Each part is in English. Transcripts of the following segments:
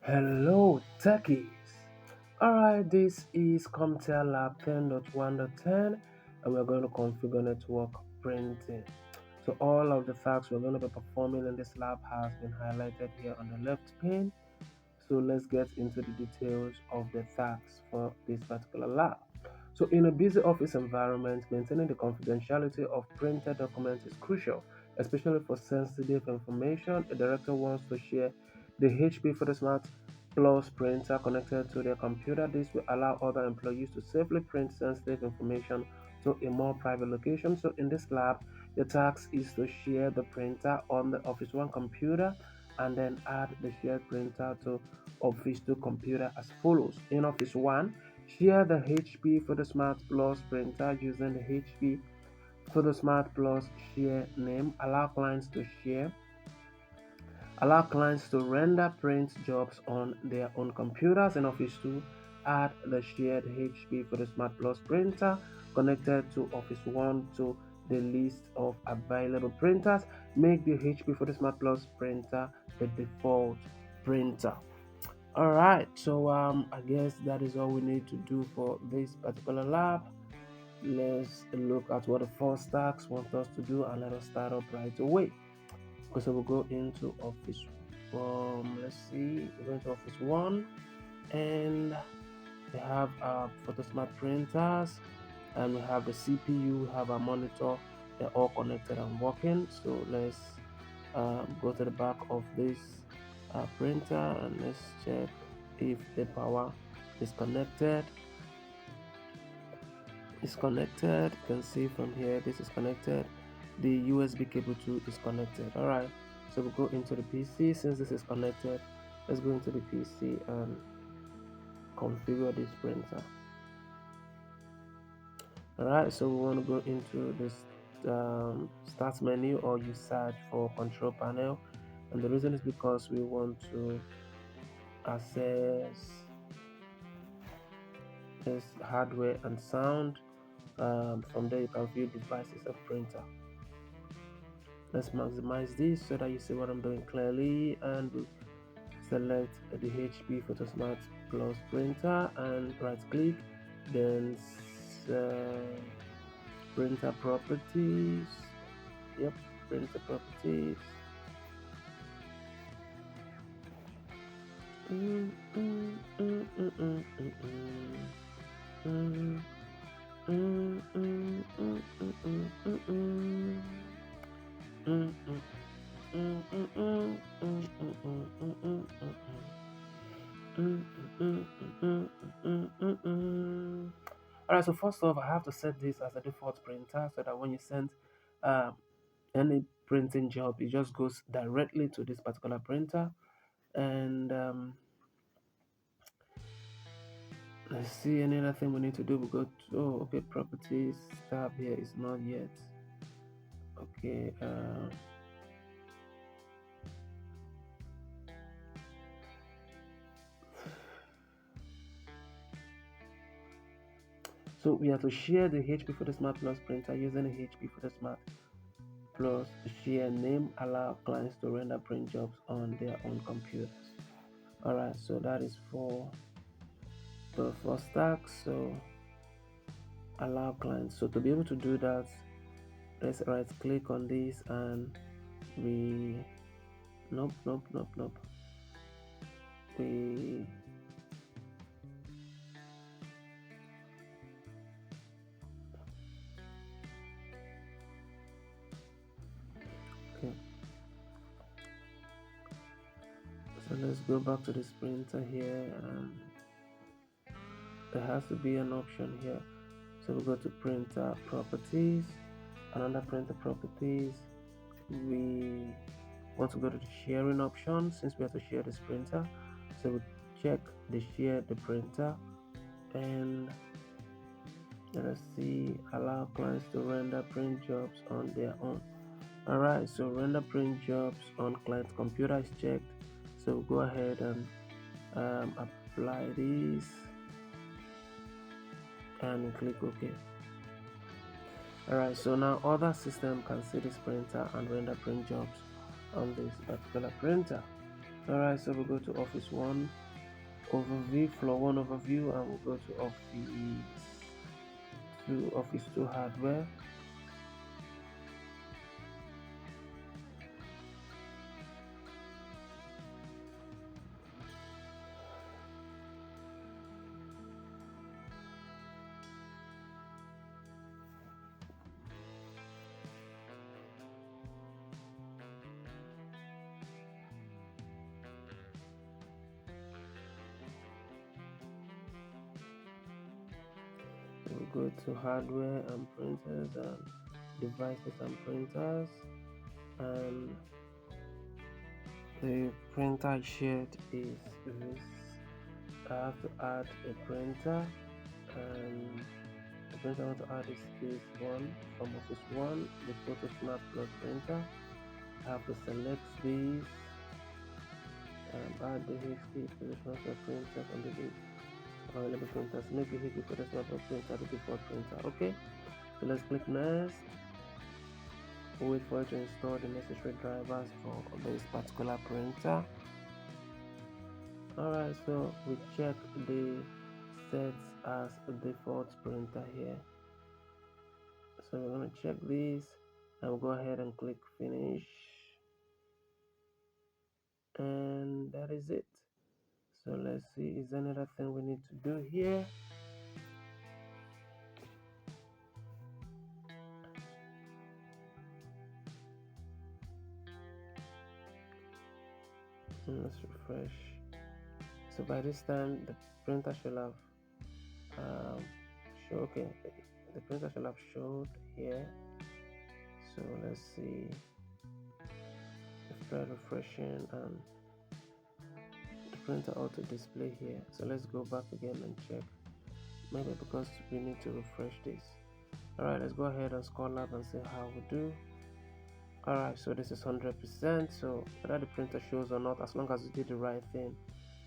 Hello, techies! Alright, this is CompTIA Lab 10.1.10 and we're going to configure network printing. So all of the tasks we're going to be performing in this lab has been highlighted here on the left pane. So let's get into the details of the tasks for this particular lab. So in a busy office environment, maintaining the confidentiality of printed documents is crucial, especially for sensitive information. A director wants to share the HP Photosmart Plus printer connected to their computer. This will allow other employees to safely print sensitive information to a more private location. So in this lab, the task is to share the printer on the Office One computer and then add the shared printer to Office 2 computer as follows. In Office 1, share the HP PhotoSmart Plus printer using the HP PhotoSmart Plus share name. Allow clients to render print jobs on their own computers. In Office 2, add the shared HP PhotoSmart Plus printer connected to Office 1 to the list of available printers. Make the HP PhotoSmart Plus printer the default printer. All right, so I guess that is all we need to do for this particular lab. Let's look at what the first task wants us to do, and let us start up right away. So we'll go into Office. Let's see, we're going to Office One, and we have our PhotoSmart printers, and we have the CPU, we have our monitor. They're all connected and working. So let's go to the back of this printer and let's check if the power is connected. It's connected. You can see from here this is connected. The USB cable too is connected. All right, so we'll go into the PC. Since this is connected, let's go into the PC and configure this printer. All right, so we want to go into this start menu, or you search for control panel, and the reason is because we want to access this hardware and sound. From there you can view devices of printer. Let's maximize this so that you see what I'm doing clearly, and we'll select the HP PhotoSmart Plus printer and right click, then printer properties. Yep, printer properties. Mm, mm, mm, mm, mm, mm, mm. Mm, mm, mm, mm, mm, mm, mm. Mm, mm, mm, mm, mm, mm, mm, mm, mm, mm, mm. Alright, so first off, I have to set this as a default printer so that when you send um, any printing job, it just goes directly to this particular printer. And let's see, any other thing we need to do. We go to, okay, properties tab here is not yet. Okay, so we have to share the HP PhotoSmart Plus printer using the HP PhotoSmart Plus share name. Allow clients to render print jobs on their own computers. Alright, so that is for the first task. So allow clients. So to be able to do that, let's right click on this and we nope. We okay. So let's go back to this printer here, and there has to be an option here. So we go to printer properties, and under printer properties, we want to go to the sharing option since we have to share this printer. So we check the share the printer, and let us see, allow clients to render print jobs on their own. Alright, so render print jobs on client computer is checked. So go ahead and apply this and click OK. Alright, so now other system can see this printer and render print jobs on this particular printer. Alright, so we'll go to Office 1 overview, floor 1 overview, and we'll go to Office 2 hardware. We'll go to hardware and printers and devices and printers, and the printer I shared is this. I have to add a printer, and the printer I want to add is this one from Office 1, the PhotoSmart Plus printer. I have to select this and add the HP positional printer on the list of available printers. Make the HP PhotoSmart Plus printer the default printer. Okay, so let's click next. We'll wait for it to install the necessary drivers for this particular printer. Alright, so we check the sets as a default printer here. So we're going to check this and we'll go ahead and click finish, and that is it. So let's see, is there another thing we need to do here? Let's refresh. So by this time the printer should have okay, the printer should have showed here. So let's see, let's try refreshing, and the printer auto display here. So let's go back again and check, maybe because we need to refresh this. Alright, let's go ahead and scroll up and see how we do. Alright, so this is 100%, so whether the printer shows or not, as long as you did the right thing,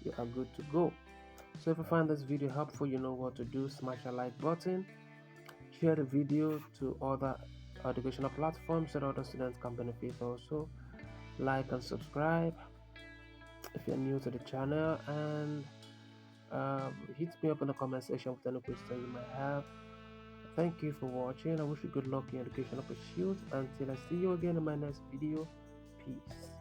you are good to go. So if you find this video helpful, you know what to do. Smash a like button, share the video to other educational platforms so that other students can benefit also. Like and subscribe if you're new to the channel, and hit me up in the comment section with any question you might have. Thank you for watching. I wish you good luck in your educational pursuits. Until I see you again in my next video, peace.